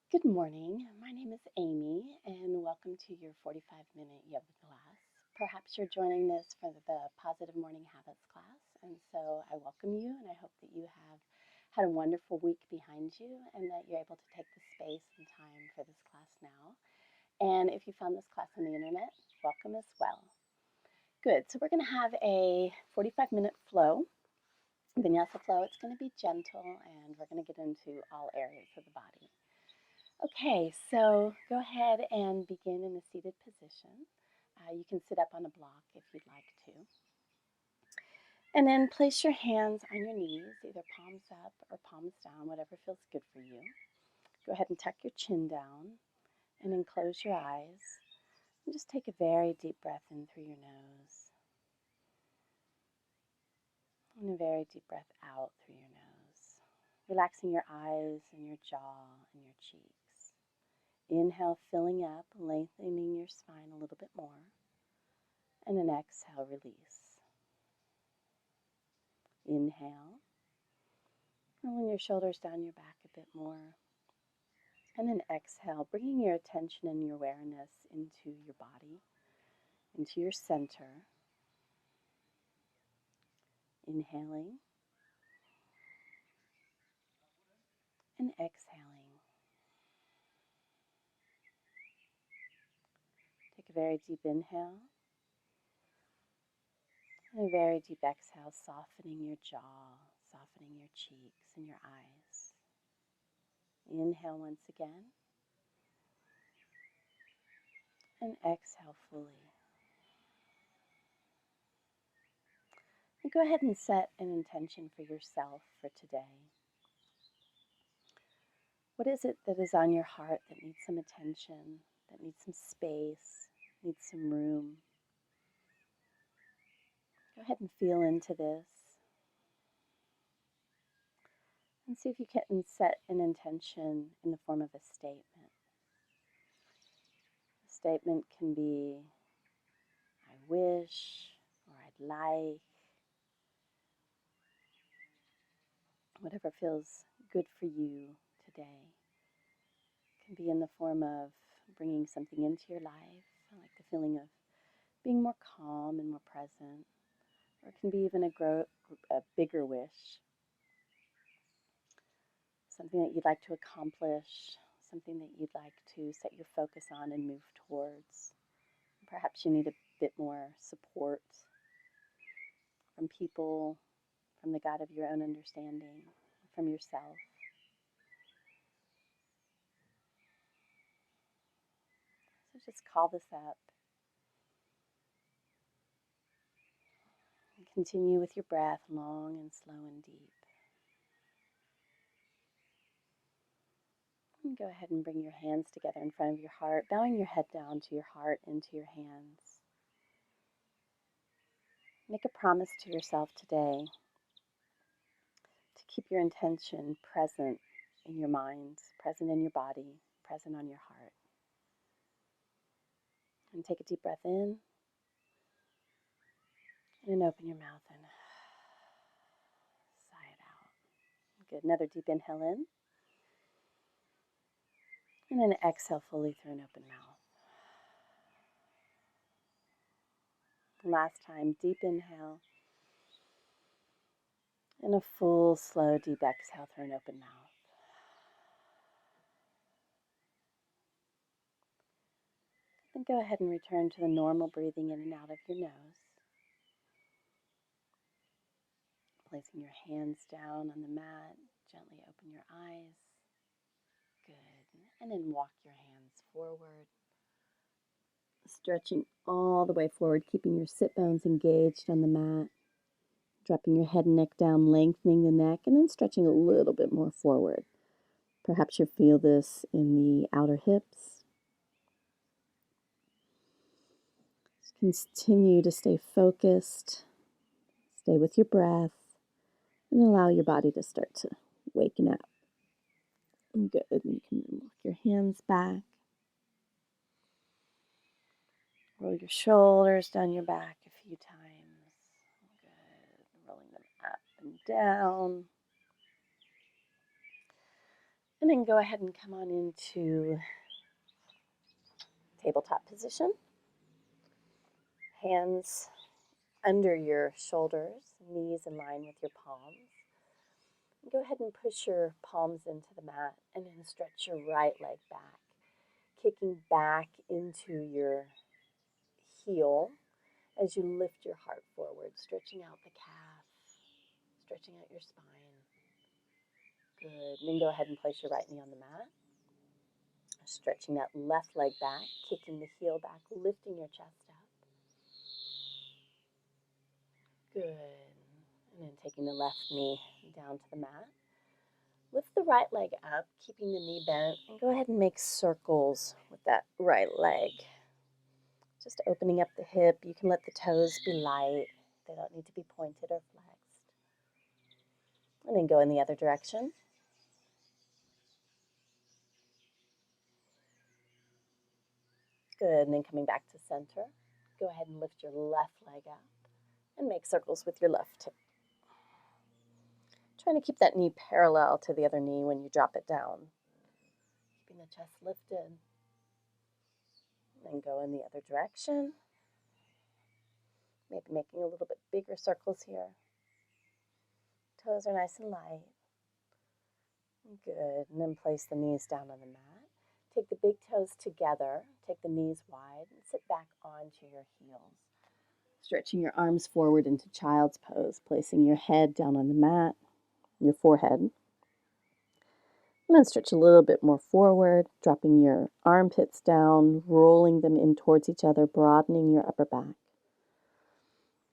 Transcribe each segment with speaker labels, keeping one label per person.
Speaker 1: Good morning. My name is Amy, and welcome to your 45-minute yoga class. Perhaps you're joining this for the Positive Morning Habits class, and so I welcome you, and I hope that you have had a wonderful week behind you and that you're able to take the space and time for this class now. And if you found this class on the internet, welcome as well. Good. So we're going to have a 45-minute flow, Vinyasa flow. It's going to be gentle, and we're going to get into all areas of the body. Okay, so go ahead and begin in a seated position. You can sit up on a block if you'd like to. And then place your hands on your knees, either palms up or palms down, whatever feels good for you. Go ahead and tuck your chin down and then close your eyes. And just take a very deep breath in through your nose and a very deep breath out through your nose, relaxing your eyes and your jaw and your cheeks. Inhale, filling up, lengthening your spine a little bit more. And then exhale, release. Inhale, rolling your shoulders down your back a bit more. And then exhale, bringing your attention and your awareness into your body, into your center. Inhaling and exhaling. Take a very deep inhale and a very deep exhale, softening your jaw, softening your cheeks and your eyes. Inhale once again and exhale fully. And go ahead and set an intention for yourself for today. What is it that is on your heart that needs some attention, that needs some space, needs some room? Go ahead and feel into this and see if you can set an intention in the form of a statement. A statement can be, I wish, or I'd like, whatever feels good for you today. It can be in the form of bringing something into your life, like the feeling of being more calm and more present. Or it can be even a bigger wish, something that you'd like to accomplish, something that you'd like to set your focus on and move towards. Perhaps you need a bit more support from people, from the God of your own understanding, from yourself. So just call this up. And continue with your breath, long and slow and deep. And go ahead and bring your hands together in front of your heart, bowing your head down to your heart into your hands. Make a promise to yourself today to keep your intention present in your mind, present in your body, present on your heart. And take a deep breath in, and then open your mouth and sigh it out. Good. Another deep inhale in, and then exhale fully through an open mouth. Last time, deep inhale, and a full, slow, deep exhale through an open mouth. Then go ahead and return to the normal breathing in and out of your nose. Placing your hands down on the mat, gently open your eyes. Good. And then walk your hands forward. Stretching all the way forward, keeping your sit bones engaged on the mat. Dropping your head and neck down, lengthening the neck, and then stretching a little bit more forward. Perhaps you'll feel this in the outer hips. Just continue to stay focused. Stay with your breath. And allow your body to start to waken up. Good. You can walk your hands back. Roll your shoulders down your back a few times. Good. Rolling them up and down. And then go ahead and come on into tabletop position. Hands under your shoulders, knees in line with your palms. And go ahead and push your palms into the mat and then stretch your right leg back, kicking back into your heel as you lift your heart forward, stretching out the calf, stretching out your spine. Good. And then go ahead and place your right knee on the mat. Stretching that left leg back, kicking the heel back, lifting your chest up. Good. And then taking the left knee down to the mat. Lift the right leg up, keeping the knee bent, and go ahead and make circles with that right leg. Just opening up the hip. You can let the toes be light. They don't need to be pointed or flexed. And then go in the other direction. Good. And then coming back to center. Go ahead and lift your left leg up and make circles with your left hip. Trying to keep that knee parallel to the other knee when you drop it down. Keeping the chest lifted. And go in the other direction. Maybe making a little bit bigger circles here. Toes are nice and light. Good. And then place the knees down on the mat. Take the big toes together. Take the knees wide and sit back onto your heels. Stretching your arms forward into child's pose. Placing your head down on the mat, your forehead. And then stretch a little bit more forward, dropping your armpits down, rolling them in towards each other, broadening your upper back.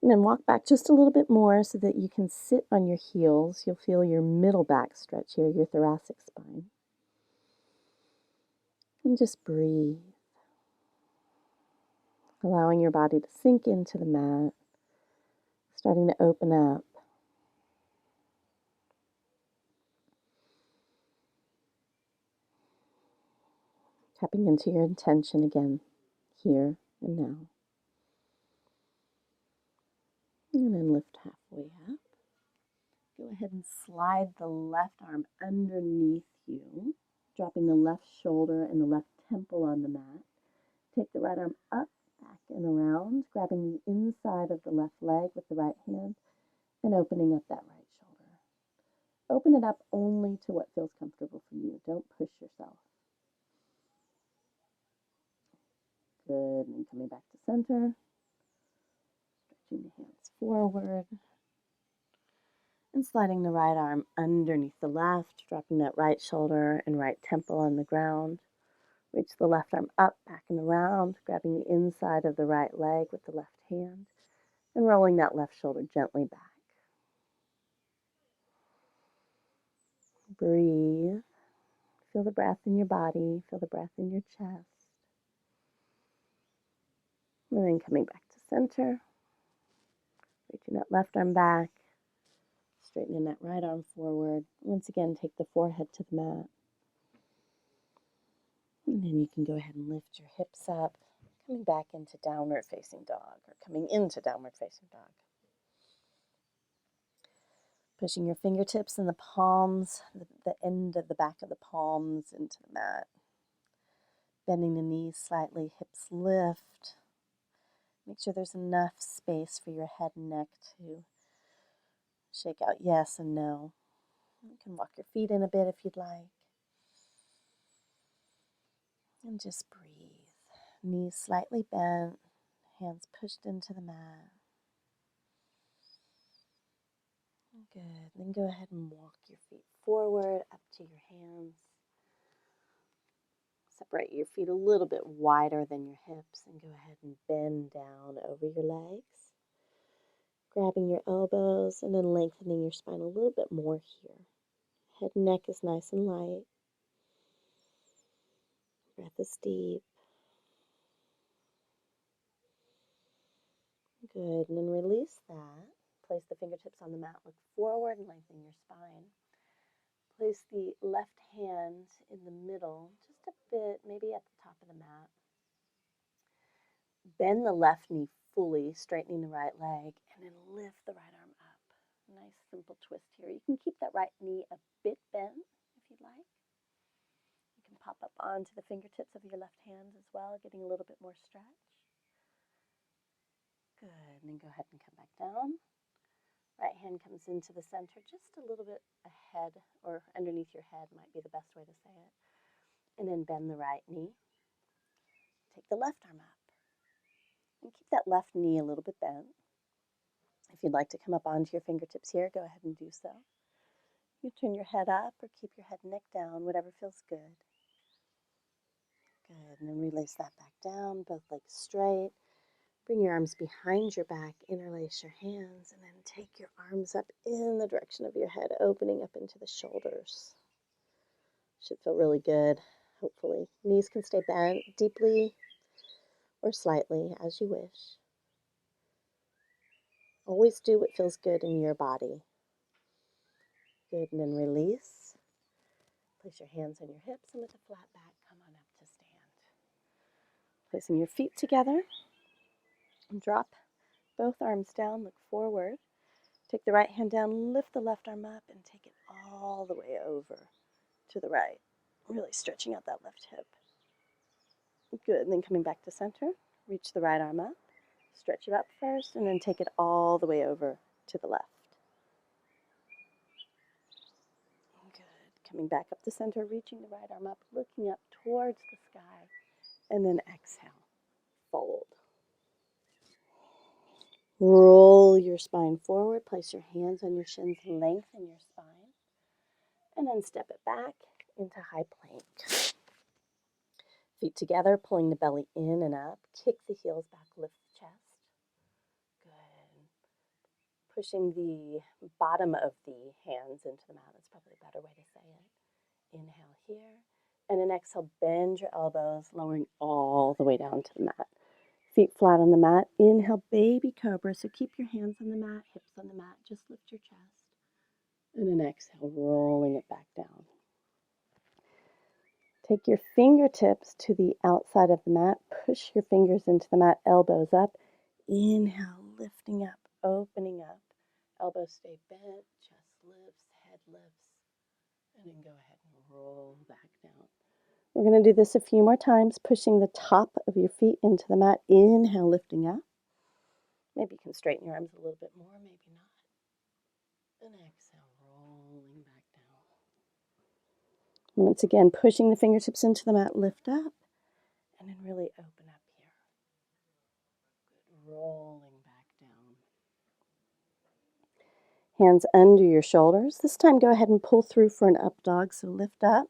Speaker 1: And then walk back just a little bit more so that you can sit on your heels. You'll feel your middle back stretch here, your thoracic spine. And just breathe. Allowing your body to sink into the mat, starting to open up. Tapping into your intention again, here and now. And then lift halfway up. Go ahead and slide the left arm underneath you, dropping the left shoulder and the left temple on the mat. Take the right arm up, back, and around, grabbing the inside of the left leg with the right hand and opening up that right shoulder. Open it up only to what feels comfortable for you. Don't push yourself. Good. And coming back to center. Stretching the hands forward. And sliding the right arm underneath the left, dropping that right shoulder and right temple on the ground. Reach the left arm up, back and around, grabbing the inside of the right leg with the left hand, and rolling that left shoulder gently back. Breathe. Feel the breath in your body. Feel the breath in your chest. And then coming back to center. Reaching that left arm back. Straightening that right arm forward. Once again, take the forehead to the mat. And then you can go ahead and lift your hips up. Coming back into downward facing dog, or coming into downward facing dog. Pushing your fingertips and the palms, the end of the back of the palms into the mat. Bending the knees slightly, hips lift. Make sure there's enough space for your head and neck to shake out yes and no. You can walk your feet in a bit if you'd like. And just breathe. Knees slightly bent, hands pushed into the mat. Good. Then go ahead and walk your feet forward up to your hands. Separate your feet a little bit wider than your hips and go ahead and bend down over your legs. Grabbing your elbows and then lengthening your spine a little bit more here. Head and neck is nice and light. Breath is deep. Good. And then release that. Place the fingertips on the mat. Look forward and lengthen your spine. Place the left hand in the middle, just a bit, maybe at the top of the mat. Bend the left knee fully, straightening the right leg, and then lift the right arm up. Nice simple twist here. You can keep that right knee a bit bent if you'd like. pop up onto the fingertips of your left hand as well, getting a little bit more stretch. Good, and then go ahead and come back down. Right hand comes into the center just a little bit ahead or underneath your head might be the best way to say it. And then bend the right knee. Take the left arm up. And keep that left knee a little bit bent. If you'd like to come up onto your fingertips here, go ahead and do so. You turn your head up or keep your head neck down, whatever feels good. Good, and then release that back down, both legs straight. Bring your arms behind your back, interlace your hands, and then take your arms up in the direction of your head, opening up into the shoulders. Should feel really good, hopefully. Knees can stay bent deeply or slightly, as you wish. Always do what feels good in your body. Good, and then release. Place your hands on your hips, and with a flat back, come on up to stand. Placing your feet together, and drop both arms down, look forward. Take the right hand down, lift the left arm up, and take it all the way over to the right. Really stretching out that left hip. Good, and then coming back to center, reach the right arm up, stretch it up first, and then take it all the way over to the left. Good, coming back up to center, reaching the right arm up, looking up towards the sky, and then exhale, fold. Roll your spine forward, place your hands on your shins, lengthen your spine, and then step it back into high plank. Feet together, pulling the belly in and up, kick the heels back, lift the chest. Good. Pushing the bottom of the hands into the mat, that's probably a better way to say it. Inhale here, and then exhale, bend your elbows, lowering all the way down to the mat. Feet flat on the mat. Inhale, baby cobra. So keep your hands on the mat, hips on the mat. Just lift your chest. And then exhale, rolling it back down. Take your fingertips to the outside of the mat. Push your fingers into the mat, elbows up. Inhale, lifting up, opening up. Elbows stay bent, chest lifts, head lifts. And then go ahead and roll back down. We're going to do this a few more times, pushing the top of your feet into the mat. Inhale, lifting up. Maybe you can straighten your arms a little bit more, maybe not. And exhale, rolling back down. Once again, pushing the fingertips into the mat, lift up, and then really open up here. Good, rolling back down. Hands under your shoulders. This time, go ahead and pull through for an up dog, so lift up.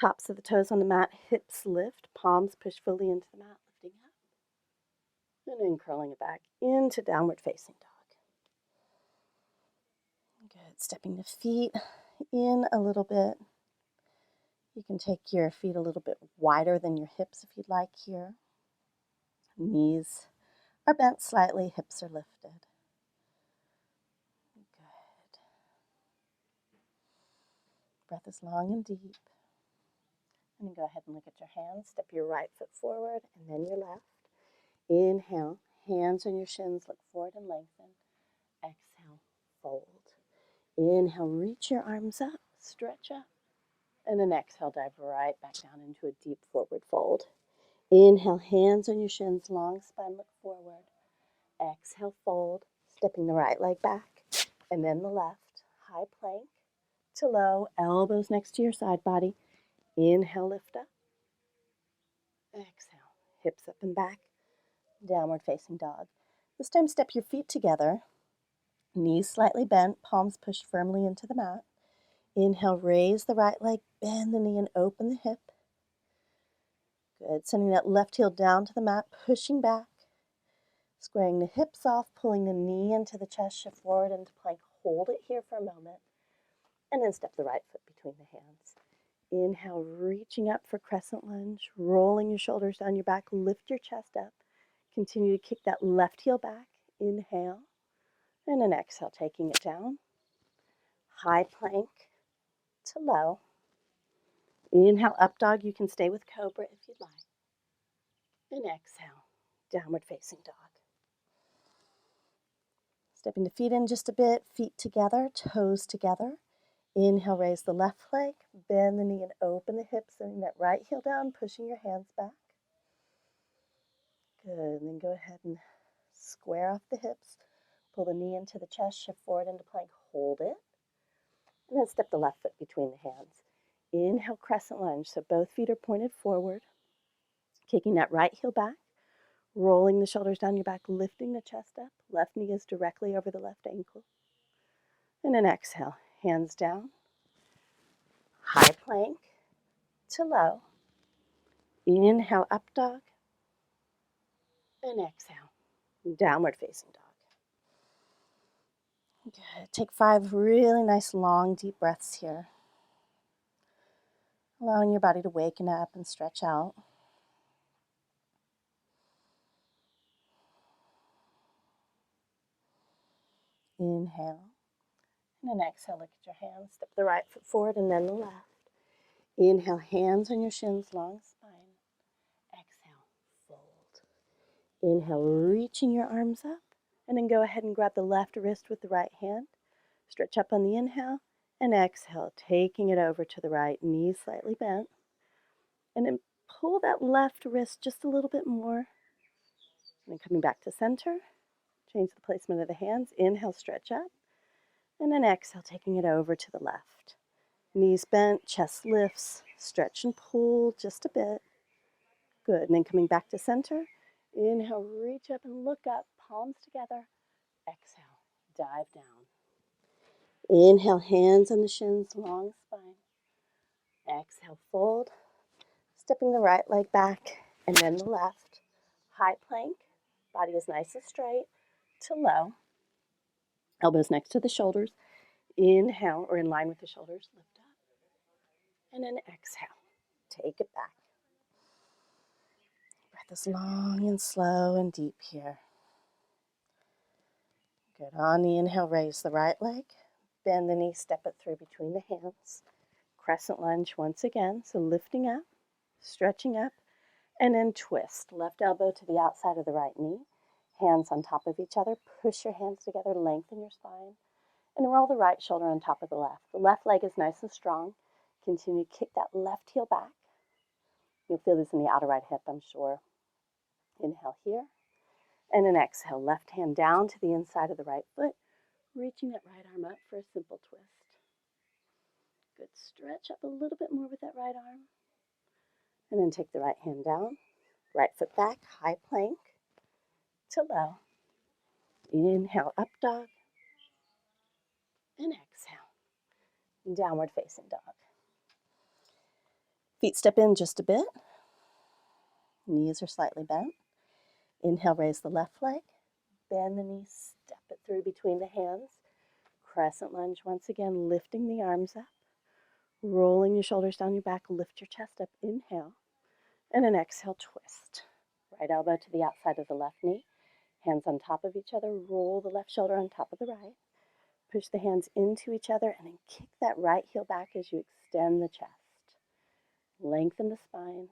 Speaker 1: Tops of the toes on the mat, hips lift, palms push fully into the mat, lifting up. And then curling it back into downward facing dog. Good, stepping the feet in a little bit. You can take your feet a little bit wider than your hips if you'd like here. Knees are bent slightly, hips are lifted. Good. Breath is long and deep. And then go ahead and look at your hands. Step your right foot forward and then your left. Inhale, hands on your shins, look forward and lengthen. Exhale, fold. Inhale, reach your arms up, stretch up. And then exhale, dive right back down into a deep forward fold. Inhale, hands on your shins, long spine, look forward. Exhale, fold, stepping the right leg back, and then the left. High plank to low, elbows next to your side body. Inhale, lift up. Exhale, hips up and back, downward facing dog. This time, step your feet together, knees slightly bent, palms pushed firmly into the mat. Inhale, raise the right leg, bend the knee, and open the hip. Good, sending that left heel down to the mat, pushing back. Squaring the hips off, pulling the knee into the chest, shift forward into plank. Hold it here for a moment, and then step the right foot between the hands. Inhale, reaching up for crescent lunge, rolling your shoulders down your back, lift your chest up. Continue to kick that left heel back. Inhale, and then exhale, taking it down. High plank to low. Inhale, up dog. You can stay with cobra if you'd like. And exhale, downward facing dog. Stepping the feet in just a bit, feet together, toes together. Inhale, raise the left leg, bend the knee and open the hips, sending that right heel down, pushing your hands back. Good, and then go ahead and square off the hips. Pull the knee into the chest, shift forward into plank, hold it. And then step the left foot between the hands. Inhale, crescent lunge, so both feet are pointed forward. Kicking that right heel back, rolling the shoulders down your back, lifting the chest up. Left knee is directly over the left ankle. And then exhale, hands down. High plank to low. Inhale, up dog. And exhale, downward facing dog. Good. Take 5 really nice, long, deep breaths here. Allowing your body to waken up and stretch out. Inhale. And then exhale, look at your hands. Step the right foot forward and then the left. Inhale, hands on your shins, long spine. Exhale, fold. Inhale, reaching your arms up. And then go ahead and grab the left wrist with the right hand. Stretch up on the inhale. And exhale, taking it over to the right, knees slightly bent. And then pull that left wrist just a little bit more. And then coming back to center. Change the placement of the hands. Inhale, stretch up. And then exhale, taking it over to the left. Knees bent, chest lifts, stretch and pull just a bit. Good, and then coming back to center. Inhale, reach up and look up, palms together. Exhale, dive down. Inhale, hands on the shins, long spine. Exhale, fold. Stepping the right leg back and then the left. High plank, body is nice and straight to low. Elbows next to the shoulders. Inhale, or in line with the shoulders, lift up. And then exhale, take it back. Breath is long and slow and deep here. Good. On the inhale, raise the right leg. Bend the knee, step it through between the hands. Crescent lunge once again. So lifting up, stretching up, and then twist. Left elbow to the outside of the right knee. Hands on top of each other. Push your hands together, lengthen your spine. And roll the right shoulder on top of the left. The left leg is nice and strong. Continue to kick that left heel back. You'll feel this in the outer right hip, I'm sure. Inhale here. And then exhale, left hand down to the inside of the right foot, reaching that right arm up for a simple twist. Good, stretch up a little bit more with that right arm. And then take the right hand down, right foot back, high plank to low. Inhale, up dog. And exhale, downward facing dog. Feet step in just a bit. Knees are slightly bent. Inhale, raise the left leg. Bend the knee, step it through between the hands. Crescent lunge once again, lifting the arms up. Rolling your shoulders down your back, lift your chest up, inhale. And an exhale, twist. Right elbow to the outside of the left knee. Hands on top of each other, roll the left shoulder on top of the right. Push the hands into each other and then kick that right heel back as you extend the chest. Lengthen the spine,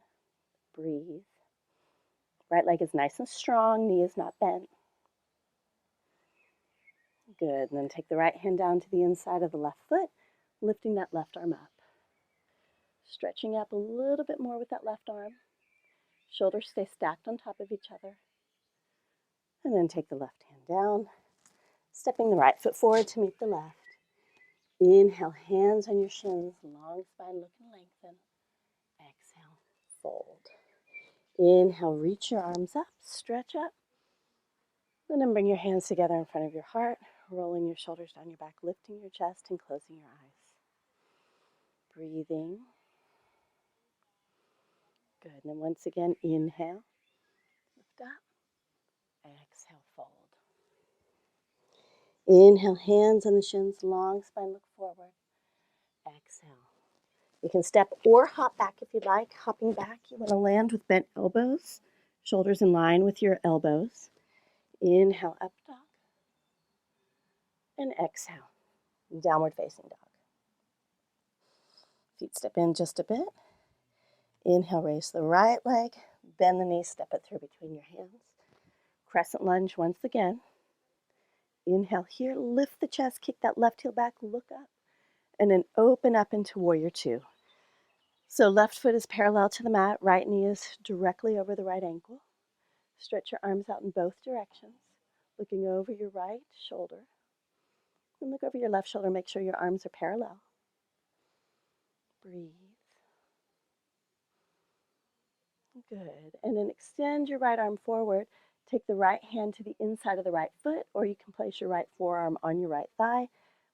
Speaker 1: breathe. Right leg is nice and strong, knee is not bent. Good, and then take the right hand down to the inside of the left foot, lifting that left arm up. Stretching up a little bit more with that left arm. Shoulders stay stacked on top of each other. And then take the left hand down, stepping the right foot forward to meet the left. Inhale, hands on your shins, long spine, look and lengthen. Exhale, fold. Inhale, reach your arms up, stretch up. And then bring your hands together in front of your heart, rolling your shoulders down your back, lifting your chest and closing your eyes. Breathing. Good. And then once again, inhale, lift up, exhale, fold. Inhale, hands on the shins, long spine, look forward. Exhale. You can step or hop back if you'd like. Hopping back, you want to land with bent elbows, shoulders in line with your elbows. Inhale, up dog. And exhale, downward facing dog. Feet step in just a bit. Inhale, raise the right leg. Bend the knee, step it through between your hands. Crescent lunge once again. Inhale here, lift the chest, kick that left heel back, look up. and then open up into warrior two. So left foot is parallel to the mat, right knee is directly over the right ankle. Stretch your arms out in both directions, looking over your right shoulder. And look over your left shoulder, make sure your arms are parallel. Breathe. Good. And then extend your right arm forward. Take the right hand to the inside of the right foot, or you can place your right forearm on your right thigh,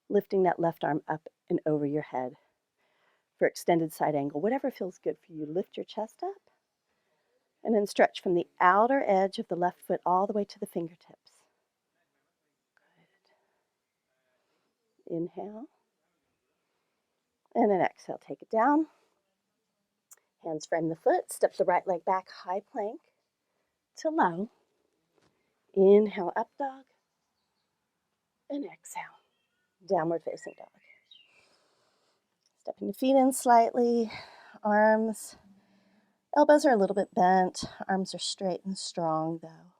Speaker 1: lifting that left arm up and over your head for extended side angle. Whatever feels good for you. Lift your chest up, and then stretch from the outer edge of the left foot all the way to the fingertips. Good. Inhale. And then exhale, take it down. Hands frame the foot, step the right leg back, high plank to low. Inhale, up dog. And exhale, downward facing dog. Stepping the feet in slightly, arms, elbows are a little bit bent, arms are straight and strong though.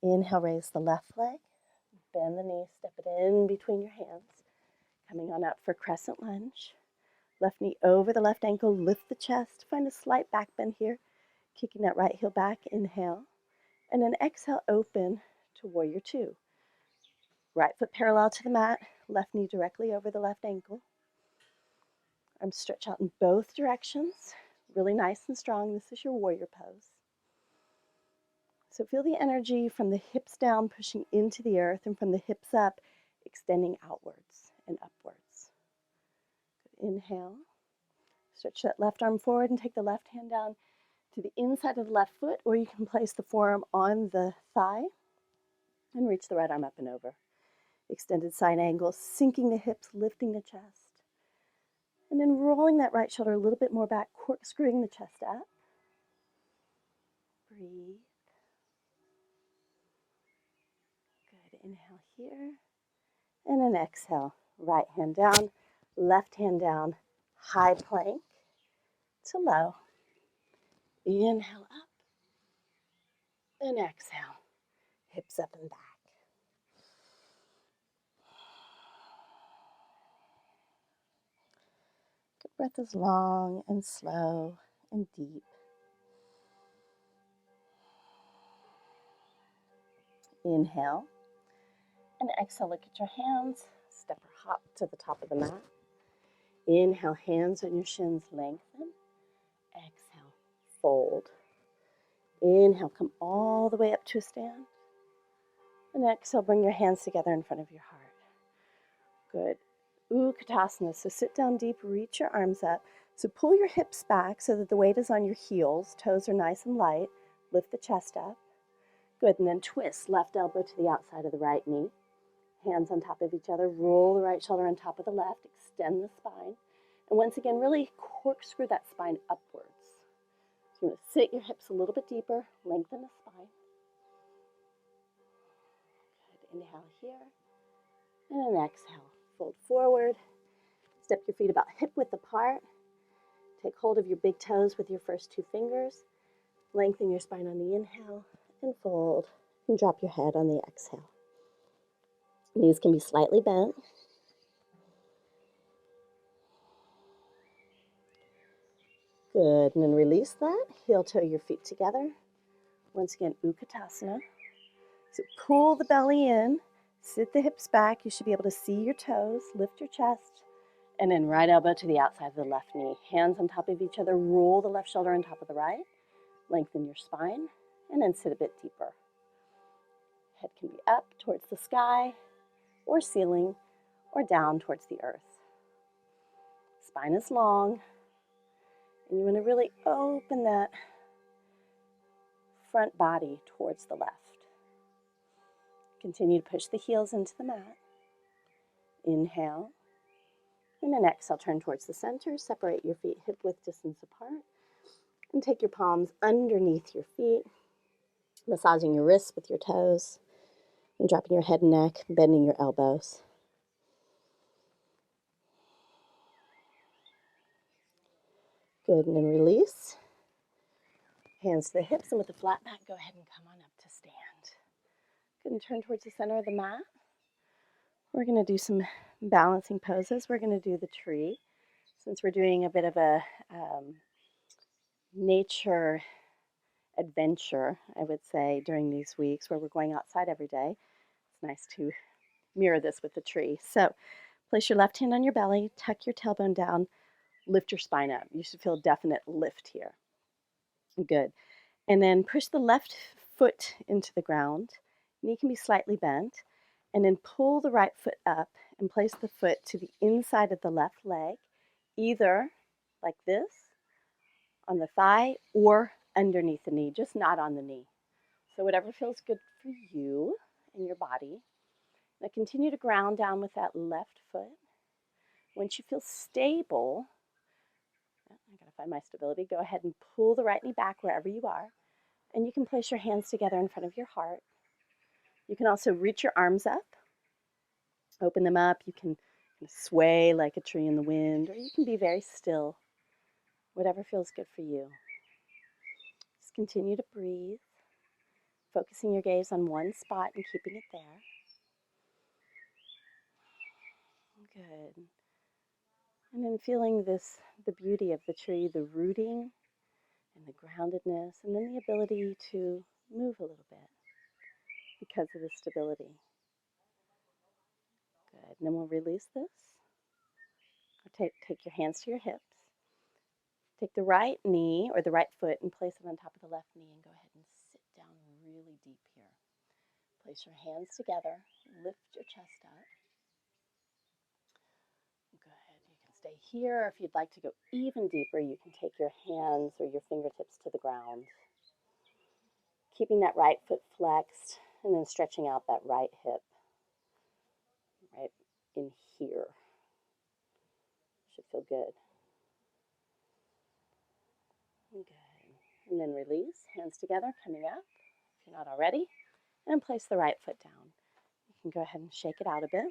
Speaker 1: Inhale, raise the left leg, bend the knee, step it in between your hands. Coming on up for crescent lunge. Left knee over the left ankle, lift the chest, find a slight back bend here, kicking that right heel back, inhale. And then exhale, open to warrior two. Right foot parallel to the mat, left knee directly over the left ankle. Arms stretch out in both directions, really nice and strong. This is your warrior pose. So feel the energy from the hips down, pushing into the earth, and from the hips up, extending outwards and upwards. Good. Inhale. Stretch that left arm forward and take the left hand down to the inside of the left foot, or you can place the forearm on the thigh and reach the right arm up and over. Extended side angle, sinking the hips, lifting the chest. And then rolling that right shoulder a little bit more back, corkscrewing the chest up. Breathe. Good. Inhale here. And then exhale. Right hand down, left hand down, high plank to low. Inhale up. And exhale. Hips up and back. Good. Breath is long and slow and deep. Inhale. And exhale, look at your hands. Step or hop to the top of the mat. Inhale, hands on your shins, lengthen. Exhale, fold. Inhale, come all the way up to a stand. And exhale, bring your hands together in front of your heart. Good. Utkatasana. So sit down deep, reach your arms up. So pull your hips back so that the weight is on your heels. Toes are nice and light. Lift the chest up. Good. And then twist. Left elbow to the outside of the right knee. Hands on top of each other. Roll the right shoulder on top of the left. Extend the spine. And once again, really corkscrew that spine upwards. So you're going to sit your hips a little bit deeper. Lengthen the spine. Good. Inhale here. And then exhale. Fold forward. Step your feet about hip width apart. Take hold of your big toes with your first two fingers. Lengthen your spine on the inhale and fold. And drop your head on the exhale. Knees can be slightly bent. Good. And then release that. Heel toe your feet together. Once again, Utkatasana. So pull the belly in. Sit the hips back. You should be able to see your toes. Lift your chest. And then right elbow to the outside of the left knee. Hands on top of each other. Roll the left shoulder on top of the right. Lengthen your spine. And then sit a bit deeper. Head can be up towards the sky or ceiling or down towards the earth. Spine is long. And you want to really open that front body towards the left. Continue to push the heels into the mat. Inhale. And then exhale, turn towards the center. Separate your feet hip width distance apart. And take your palms underneath your feet. Massaging your wrists with your toes. And dropping your head and neck, bending your elbows. Good, and then release. Hands to the hips, and with the flat back, go ahead and come on up to stand. Good, and turn towards the center of the mat. We're going to do some balancing poses. We're going to do the tree. Since we're doing a bit of a nature adventure, I would say, during these weeks where we're going outside every day, it's nice to mirror this with the tree. So place your left hand on your belly, tuck your tailbone down, lift your spine up. You should feel a definite lift here. Good. And then push the left foot into the ground. Knee can be slightly bent. And then pull the right foot up and place the foot to the inside of the left leg, either like this on the thigh or underneath the knee, just not on the knee. So whatever feels good for you and your body. Now continue to ground down with that left foot. Once you feel stable, I gotta find my stability, go ahead and pull the right knee back wherever you are. And you can place your hands together in front of your heart. You can also reach your arms up, open them up. You can sway like a tree in the wind, or you can be very still, whatever feels good for you. Just continue to breathe, focusing your gaze on one spot and keeping it there. Good. And then feeling this, the beauty of the tree, the rooting and the groundedness, and then the ability to move a little bit because of the stability. Good. And then we'll release this. Take your hands to your hips. Take the right knee or the right foot and place it on top of the left knee and go ahead and sit down really deep here. Place your hands together, lift your chest up. Good. You can stay here, or if you'd like to go even deeper, you can take your hands or your fingertips to the ground. Keeping that right foot flexed and then stretching out that right hip right in here. Should feel good. Good. And then release, hands together, coming up, if you're not already, and place the right foot down. You can go ahead and shake it out a bit.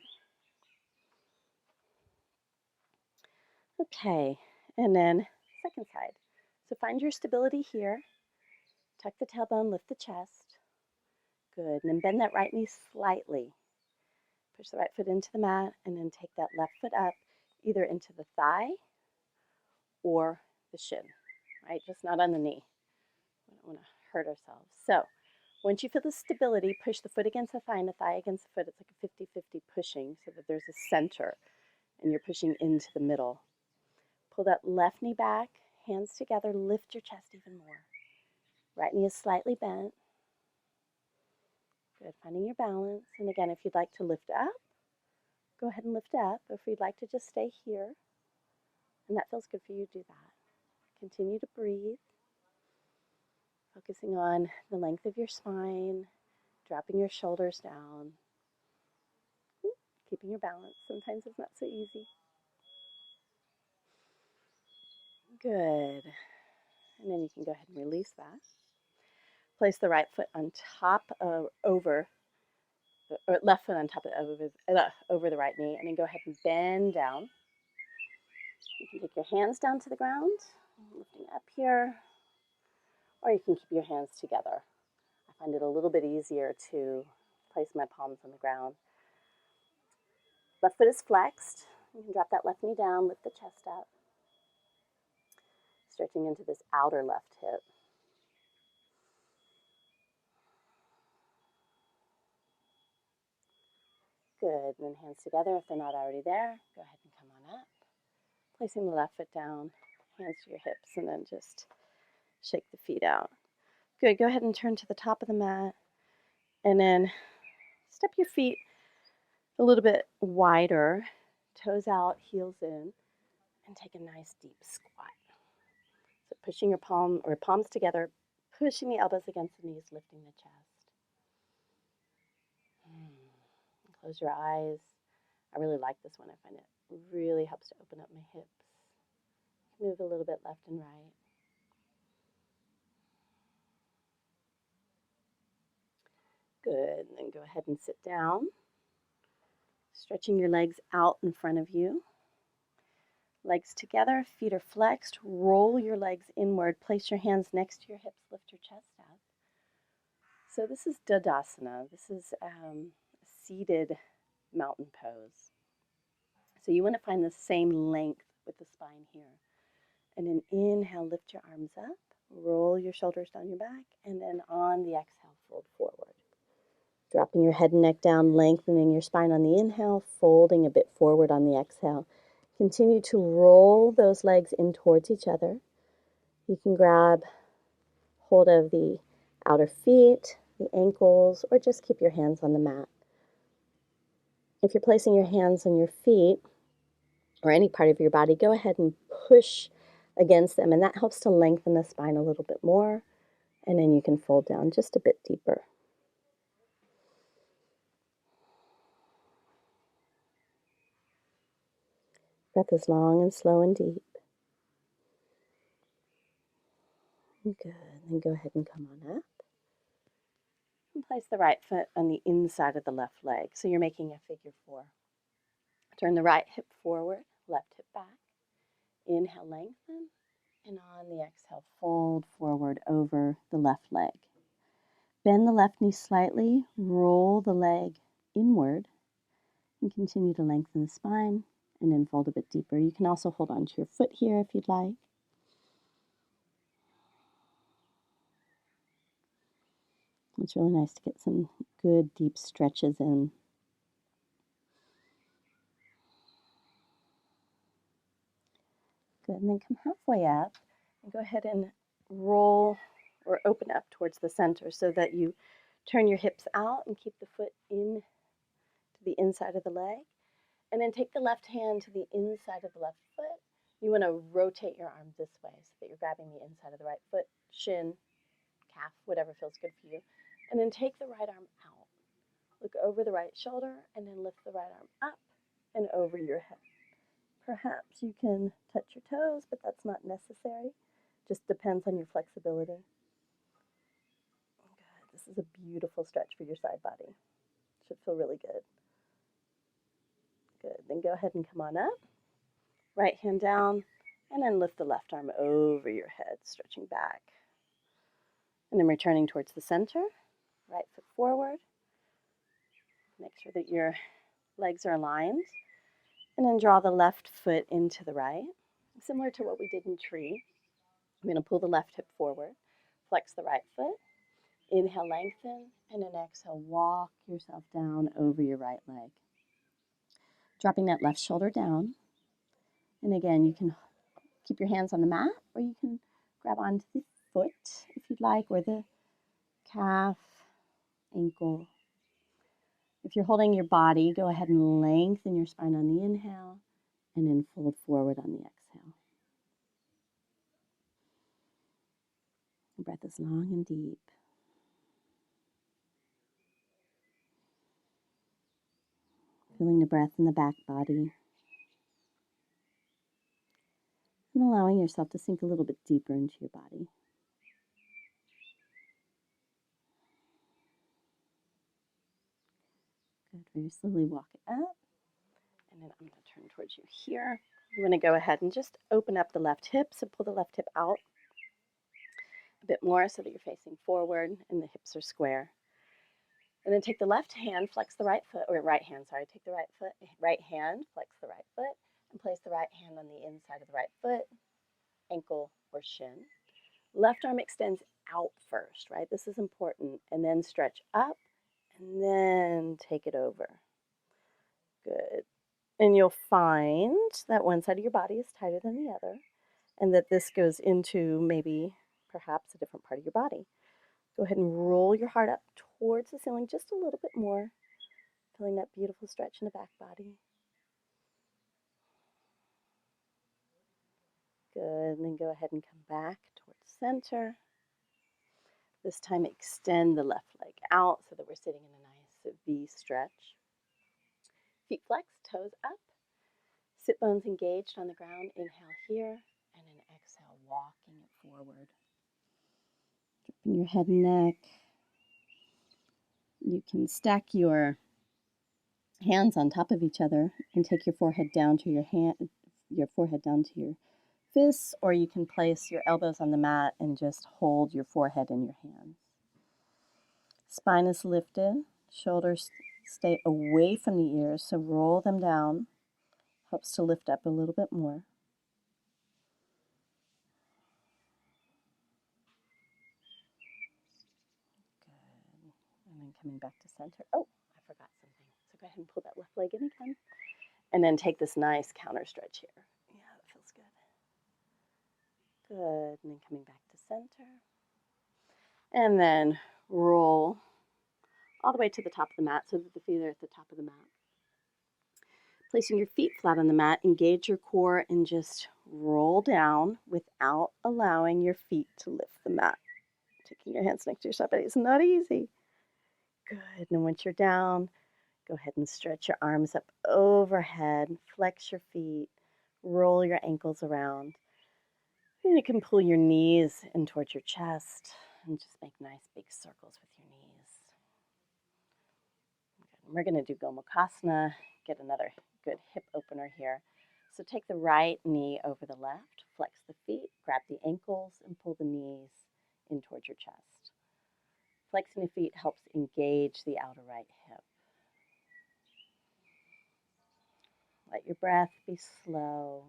Speaker 1: Okay, and then second side. So find your stability here. Tuck the tailbone, lift the chest. Good, and then bend that right knee slightly. Push the right foot into the mat, and then take that left foot up, either into the thigh or the shin, right? Just not on the knee. We don't want to hurt ourselves. So once you feel the stability, push the foot against the thigh and the thigh against the foot. It's like a 50-50 pushing so that there's a center and you're pushing into the middle. Pull that left knee back, hands together, lift your chest even more. Right knee is slightly bent. Good, finding your balance. And again, if you'd like to lift up, go ahead and lift up. If you'd like to just stay here, and that feels good for you, do that. Continue to breathe, focusing on the length of your spine, dropping your shoulders down, keeping your balance. Sometimes it's not so easy. Good. And then you can go ahead and release that. Place the right foot on top of, over, or left foot on top of, over the right knee, and then go ahead and bend down. You can take your hands down to the ground, lifting up here, or you can keep your hands together. I find it a little bit easier to place my palms on the ground. Left foot is flexed. You can drop that left knee down, lift the chest up, stretching into this outer left hip. Good, and then hands together if they're not already there. Go ahead and come on up. Placing the left foot down, hands to your hips, and then just shake the feet out. Good, go ahead and turn to the top of the mat, and then step your feet a little bit wider, toes out, heels in, and take a nice deep squat. So pushing your palms together, pushing the elbows against the knees, lifting the chest. Close your eyes. I really like this one. I find it really helps to open up my hips. Move a little bit left and right. Good. And then go ahead and sit down. Stretching your legs out in front of you. Legs together, feet are flexed. Roll your legs inward. Place your hands next to your hips. Lift your chest up. So this is Dadasana. This is a seated mountain pose. So you want to find the same length with the spine here. And then inhale, lift your arms up, roll your shoulders down your back, and then on the exhale, fold forward. Dropping your head and neck down, lengthening your spine on the inhale, folding a bit forward on the exhale. Continue to roll those legs in towards each other. You can grab hold of the outer feet, the ankles, or just keep your hands on the mat. If you're placing your hands on your feet or any part of your body, go ahead and push against them, and that helps to lengthen the spine a little bit more, and then you can fold down just a bit deeper. Breath is long and slow and deep. Good. Then go ahead and come on up. And place the right foot on the inside of the left leg. So you're making a figure 4. Turn the right hip forward, left hip back. Inhale, lengthen. And on the exhale, fold forward over the left leg. Bend the left knee slightly, roll the leg inward, and continue to lengthen the spine, and then fold a bit deeper. You can also hold on to your foot here if you'd like. It's really nice to get some good deep stretches in. Good, and then come halfway up and go ahead and roll or open up towards the center so that you turn your hips out and keep the foot in to the inside of the leg. And then take the left hand to the inside of the left foot. You want to rotate your arm this way so that you're grabbing the inside of the right foot, shin, calf, whatever feels good for you. And then take the right arm out. Look over the right shoulder and then lift the right arm up and over your head. Perhaps you can touch your toes, but that's not necessary. Just depends on your flexibility. Good. This is a beautiful stretch for your side body. Should feel really good. Good. Then go ahead and come on up. Right hand down, and then lift the left arm over your head, stretching back. And then returning towards the center. Right foot forward. Make sure that your legs are aligned. And then draw the left foot into the right. Similar to what we did in tree. I'm going to pull the left hip forward. Flex the right foot. Inhale, lengthen. And then exhale, walk yourself down over your right leg. Dropping that left shoulder down. And again, you can keep your hands on the mat, or you can grab onto the foot if you'd like, or the calf, ankle. If you're holding your body, go ahead and lengthen your spine on the inhale and then fold forward on the exhale. The breath is long and deep. Feeling the breath in the back body. And allowing yourself to sink a little bit deeper into your body. Good. Very slowly walk it up. And then I'm going to turn towards you here. You want to go ahead and just open up the left hip. So pull the left hip out a bit more so that you're facing forward and the hips are square. And then take the left hand, flex the right foot, or right hand, sorry, take the right hand, flex the right foot, and place the right hand on the inside of the right foot, ankle or shin. Left arm extends out first, right? This is important. And then stretch up, and then take it over. Good. And you'll find that one side of your body is tighter than the other, and that this goes into maybe perhaps a different part of your body. Go ahead and roll your heart up towards the ceiling just a little bit more, feeling that beautiful stretch in the back body. Good, and then go ahead and come back towards center. This time extend the left leg out so that we're sitting in a nice V stretch. Feet flexed, toes up. Sit bones engaged on the ground. Inhale here, and then exhale, walking it forward. Dropping your head and neck. You can stack your hands on top of each other and take your forehead down to your fists, or you can place your elbows on the mat and just hold your forehead in your hands. Spine is lifted, shoulders Stay away from the ears, so roll them down. Helps to lift up a little bit more. Good. And then coming back to center. Oh, I forgot something. So go ahead and pull that left leg in again. And then take this nice counter stretch here. Yeah, that feels good. Good. And then coming back to center. And then roll all the way to the top of the mat so that the feet are at the top of the mat. Placing your feet flat on the mat, engage your core and just roll down without allowing your feet to lift the mat. Taking your hands next to your side body is not easy. Good. And once you're down, go ahead and stretch your arms up overhead, flex your feet, roll your ankles around. And you can pull your knees in towards your chest and just make nice big circles with your knees. Good. We're going to do Gomukhasana, get another good hip opener here. So take the right knee over the left, flex the feet, grab the ankles, and pull the knees in towards your chest. Flexing the feet helps engage the outer right hip. Let your breath be slow.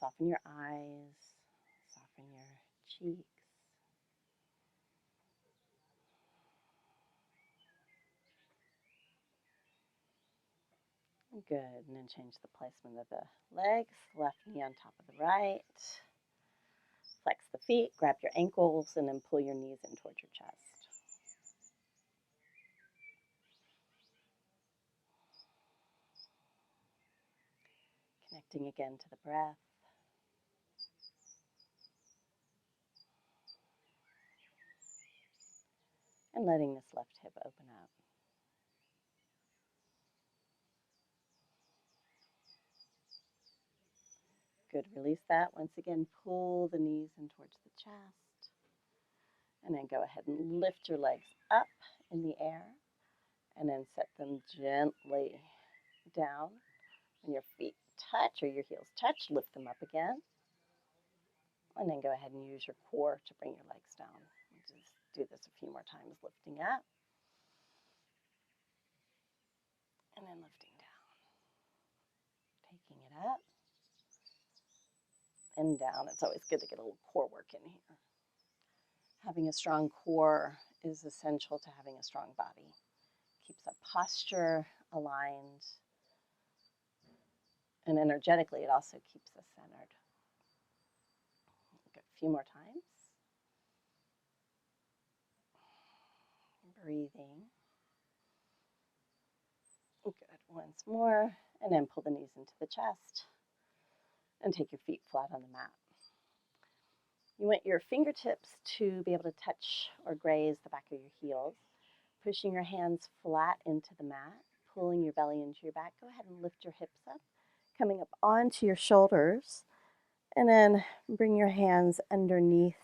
Speaker 1: Soften your eyes, soften your cheeks. Good, and then change the placement of the legs, left knee on top of the right. Flex the feet, grab your ankles, and then pull your knees in towards your chest. Connecting again to the breath. And letting this left hip open up. Good, release that. Once again, pull the knees in towards the chest. And then go ahead and lift your legs up in the air. And then set them gently down. When your feet touch or your heels touch, lift them up again. And then go ahead and use your core to bring your legs down. Just do this a few more times, lifting up. And then lifting down. Taking it up. And down. It's always good to get a little core work in here. Having a strong core is essential to having a strong body. Keeps our posture aligned. And energetically, it also keeps us centered. A few more times. Breathing. Good. Once more. And then pull the knees into the chest. And take your feet flat on the mat. You want your fingertips to be able to touch or graze the back of your heels. Pushing your hands flat into the mat. Pulling your belly into your back. Go ahead and lift your hips up. Coming up onto your shoulders. And then bring your hands underneath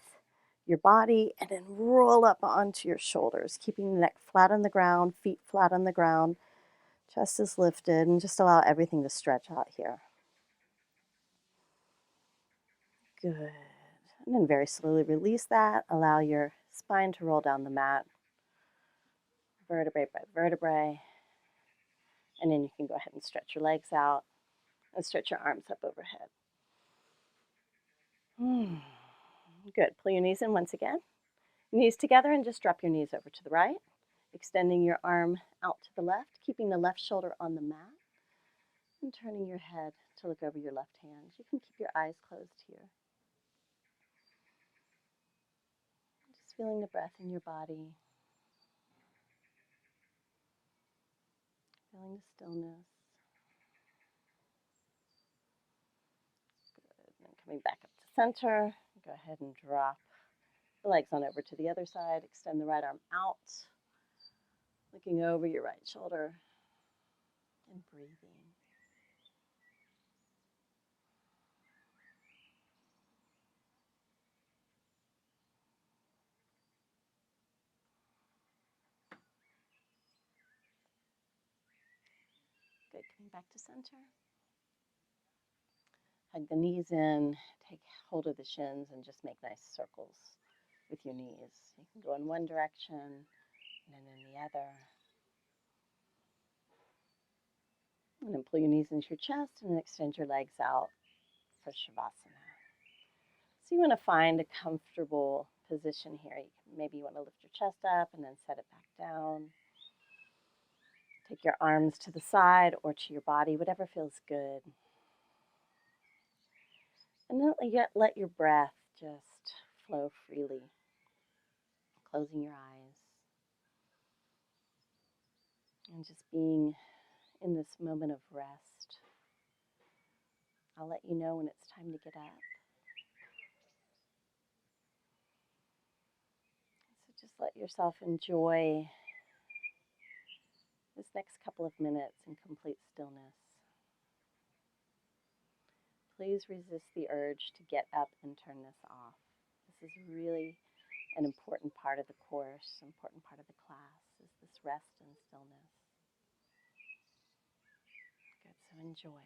Speaker 1: your body and then roll up onto your shoulders, keeping the neck flat on the ground, feet flat on the ground, chest is lifted, and just allow everything to stretch out here. Good. And then very slowly release that. Allow your spine to roll down the mat, vertebrae by vertebrae. And then you can go ahead and stretch your legs out and stretch your arms up overhead. Good. Pull your knees in once again. Knees together and just drop your knees over to the right. Extending your arm out to the left, keeping the left shoulder on the mat. And turning your head to look over your left hand. You can keep your eyes closed here. Just feeling the breath in your body. Feeling the stillness. Good. And then coming back up to center. Go ahead and drop the legs on over to the other side. Extend the right arm out. Looking over your right shoulder. And breathing. Good. Coming back to center. Hug the knees in, take hold of the shins, and just make nice circles with your knees. You can go in one direction, and then in the other. And then pull your knees into your chest and then extend your legs out for Shavasana. So you want to find a comfortable position here. Maybe you want to lift your chest up and then set it back down. Take your arms to the side or to your body, whatever feels good. And then let your breath just flow freely, closing your eyes and just being in this moment of rest. I'll let you know when it's time to get up. So just let yourself enjoy this next couple of minutes in complete stillness. Please resist the urge to get up and turn this off. This is really an important part of the course, important part of the class, is this rest and stillness. Good, so enjoy.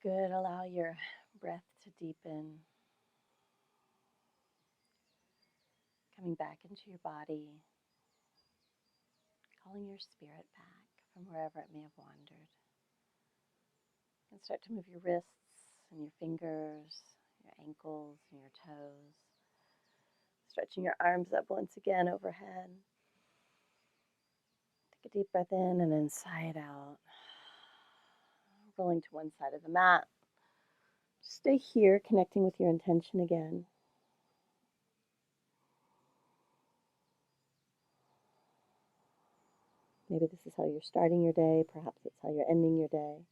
Speaker 1: Okay, good. Allow your breath to deepen. Coming back into your body, calling your spirit back from wherever it may have wandered. And start to move your wrists and your fingers, your ankles and your toes. Stretching your arms up once again overhead. Take a deep breath in and then sigh it out. Rolling to one side of the mat. Stay here, connecting with your intention again. Maybe this is how you're starting your day. Perhaps it's how you're ending your day.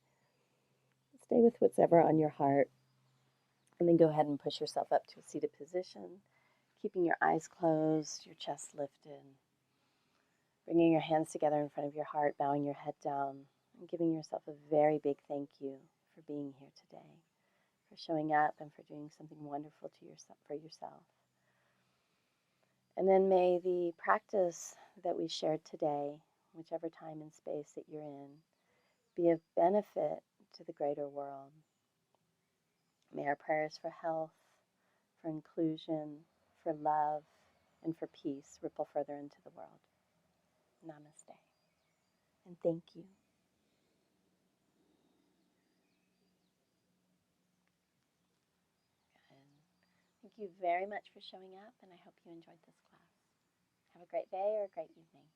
Speaker 1: Stay with what's ever on your heart. And then go ahead and push yourself up to a seated position, keeping your eyes closed, your chest lifted. Bringing your hands together in front of your heart, bowing your head down, and giving yourself a very big thank you for being here today, for showing up and for doing something wonderful for yourself. And then may the practice that we shared today, whichever time and space that you're in, be of benefit to the greater world. May our prayers for health, for inclusion, for love, and for peace ripple further into the world. Namaste. And thank you. Thank you very much for showing up, and I hope you enjoyed this class. Have a great day or a great evening.